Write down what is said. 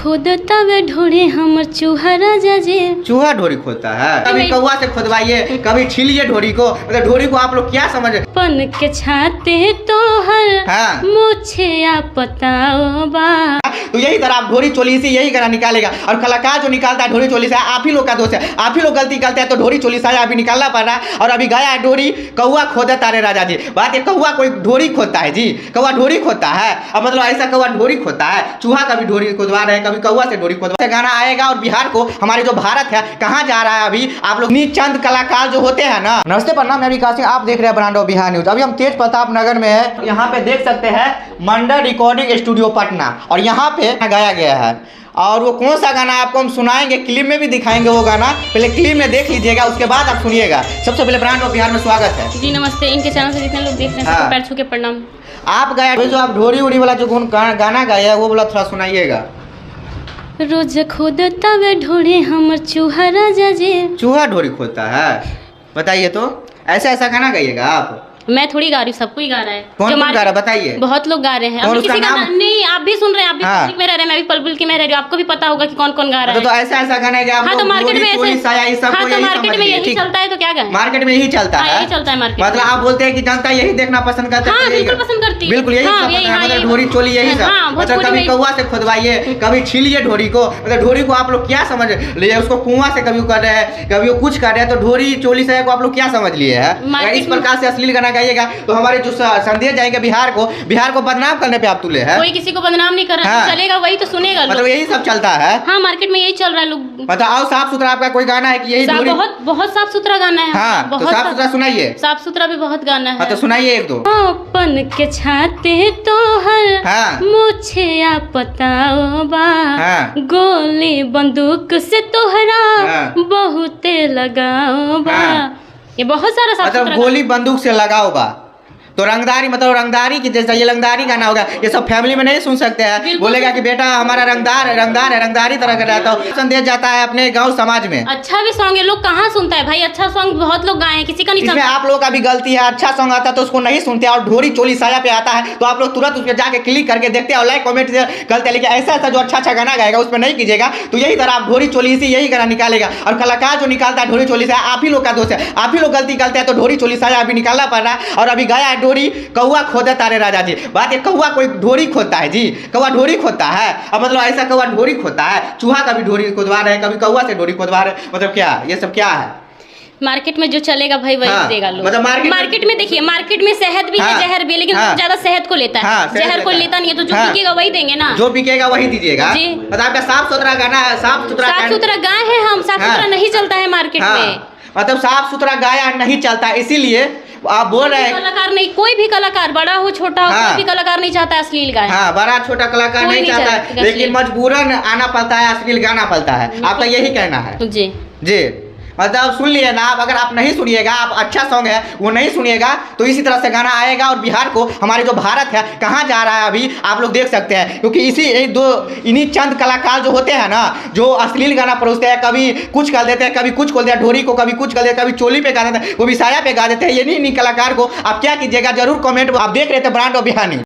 खोदता वे ढोरे हमर चूहा राजा जी। चूहा ढोरी खोदता है? कभी कौवा से खोदवाइए, कभी छीलिए ढोरी को। मतलब ढोरी को आप लोग क्या समझ रहे? पन के छाते तो हर हाँ। मुझे आप बताओ बा। तो यही तरह आप ढोरी चोली से यही गाना निकालेगा। और कलाकार जो निकालता है ढोरी चोली से आप ही लोग का दोष है। आप ही लोग गलती करते हैं तो ढोरी चोली से अभी निकालना पड़ रहा है। और अभी गया है ढोरी, कौवा खोदता रे राजा जी। बात ये कौवा कोई ढोरी खोदता है जी? कौवा ढोरी खोदता है? अब मतलब ऐसा कौवा ढोरी खोदता है? चूहा कभी ढोरी खोदवा रहे हैं, कभी कौवा से ढोरी खोदवा। गाना आएगा और बिहार को, हमारे जो भारत है कहाँ जा रहा है अभी आप लोग। चंद कलाकार जो होते हैं ना। नमस्ते प्रणाम, मैं विकास सिंह, आप देख रहे हैं ब्रांड ऑफ बिहार न्यूज। अभी हम तेज प्रताप नगर में है। यहाँ पे देख सकते हैं मंडल रिकॉर्डिंग स्टूडियो पटना, और यहाँ पे गाया गया है। और वो कौन सा गाना आपको हम सुनाएंगे, क्लिप में भी दिखाएंगे वो गाना। पहले क्लिप में देख लीजिएगा, उसके बाद आप सुनिएगा। सबसे पहले ब्रांड ऑफ बिहार में स्वागत है जी। नमस्ते। इनके चैनल से जितने लोग देख रहे हैं सबको पैर छू के प्रणाम। आप गाया जो आप ढोरी उड़ी वाला जो गाना गाया है वो वाला थोड़ा सुनाइएगा। रोज खोदता वे ढोरे हमर चूहा राजा जी। चूहा ढोरी खोदता है? बताइए तो, ऐसा ऐसा गाना गाइएगा आप? मैं थोड़ी गा रही हूँ, सबको ही गा रहा है। कौन गा रहा है बताइए? बहुत लोग गा रहे हैं। अभी किसी का नहीं, आप भी सुन रहे हैं, आप भी पब्लिक में रह रहे हैं, मैं भी पब्लिक में रह रही हूँ। आपको भी पता होगा कि कौन कौन गा रहा है। तो ऐसा ऐसा गाना है कि आप हाँ, तो मार्केट में ऐसे, हाँ तो मार्केट में यही चलता है, तो क्या गाए? मार्केट में यही चलता है, यही चलता है मार्केट। मतलब आप बोलते हैं कि जनता यही देखना पसंद करती है? बिल्कुल पसंद करती है, बिल्कुल यही ढोरी चोली यही सब। मतलब कभी कौवा से खोदवाइए, कभी छीलिए ढोरी को। मतलब ढोरी को आप लोग क्या समझ लिए? उसको कुआं से कभी कर रहे हैं, कभी वो कुछ कर रहे हैं, तो ढोरी चोली से को आप लोग क्या समझ लिए है? इस प्रकार से अश्लील गाना गाइएगा तो हमारे जो संदेश जाएंगे बिहार को बदनाम करने पे आप तुले हैं। कोई किसी को बदनाम नहीं कर रहा है। चलेगा वही तो सुनेगा। मतलब यही सब चलता है। हाँ, मार्केट में यही चल रहा है लोग। मतलब आओ साफ सुथरा आपका कोई गाना है कि यही ढोरी? बहुत साफ सुथरा गाना है। हाँ, तो साफ सुथरा सुनाइए। साफ सुथरा भी बहुत गाना है। तो सुनाइए एक दो। पन के छाते तो हर मुझे आप बताओ बा। गोली बंदूक से तोहरा बहुते लगाओ बा। ये बहुत सारा मतलब गोली बंदूक से लगाओ बा। तो रंगदारी, मतलब रंगदारी की जैसा ये रंगदारी गाना होगा, ये सब फैमिली में नहीं सुन सकते हैं। बोलेगा कि बेटा हमारा रंगदार है, रंगदारी तरह का रहता है। संदेश जाता है अपने गांव समाज में। अच्छा भी सॉन्ग है, लोग कहाँ सुनता है भाई? अच्छा सॉन्ग बहुत लोग गाए हैं, किसी का नहीं इसमें आप लोग का भी गलती है। अच्छा सॉन्ग आता है तो उसको नहीं सुनते, और ढोरी चोली साया पे आता है तो आप लोग तुरंत उस पर जाके क्लिक करके देखते हैं और लाइक कमेंट करते हैं। लेकिन ऐसा ऐसा जो अच्छा गाना गाएगा उस पर नहीं कीजिएगा। तो यही तरह आप ढोरी चोली से यही गाना निकालेगा। और कलाकार जो निकालता है ढोरी चोली से आप ही लोग का दोष है। आप ही लोग गलती करते हैं तो ढोरी चोली साया अभी निकालना पड़ रहा है। और अभी गया है ढोरी, कौवा खोदता रे राजा जी। बात ये कौवा कोई ढोरी खोदता है जी? कौवा ढोरी खोदता है? अब मतलब ऐसा कौवा ढोरी खोदता है? चूहा कभी ढोरी खोदवा रहे हैं, कभी कौवा से ढोरी खोदवा रहे हैं। मतलब क्या ये सब क्या है? मार्केट में जो चलेगा भाई वही देगा लोग। मतलब मार्केट में देखिए, मार्केट में शहद भी है, जहर भी है, लेकिन ज्यादा शहद को लेता है। जहर को लेता नहीं है, तो जो बिकेगा वही देंगे ना। जो बिकेगा वही दीजिएगा जी। मतलब आपका साफ सुथरा गाना है, साफ सुथरा गाय है हम। साफ सुथरा नहीं चलता है मार्केट में। मतलब साफ सुथरा गाया नहीं चलता, इसीलिए आप बोल रहे हैं। कलाकार नहीं, कोई भी कलाकार, बड़ा हो छोटा हो, कोई भी कलाकार नहीं चाहता अश्लील गाए। हाँ, बड़ा छोटा कलाकार नहीं चाहता है, लेकिन मजबूरन आना पड़ता है, अश्लील गाना पड़ता है। आपका यही कहना है जी? जी। मतलब सुन लिए ना आप। अगर आप नहीं सुनिएगा, आप अच्छा सॉन्ग है वो नहीं सुनिएगा, तो इसी तरह से गाना आएगा और बिहार को, हमारे जो भारत है कहाँ जा रहा है अभी आप लोग देख सकते हैं। क्योंकि इन्हीं चंद कलाकार जो होते हैं ना, जो अश्लील गाना परोसते हैं, कभी कुछ कर देते हैं, कभी कुछ खोल देते हैं ढोरी को, कभी कुछ कर देते हैं, कभी चोली पे गा देते हैं, वो भी साया पे गा देते हैं। ये नहीं कलाकार को आप क्या कीजिएगा, जरूर कमेंट। आप देख रहे थे ब्रांड ऑफ बिहार न्यूज।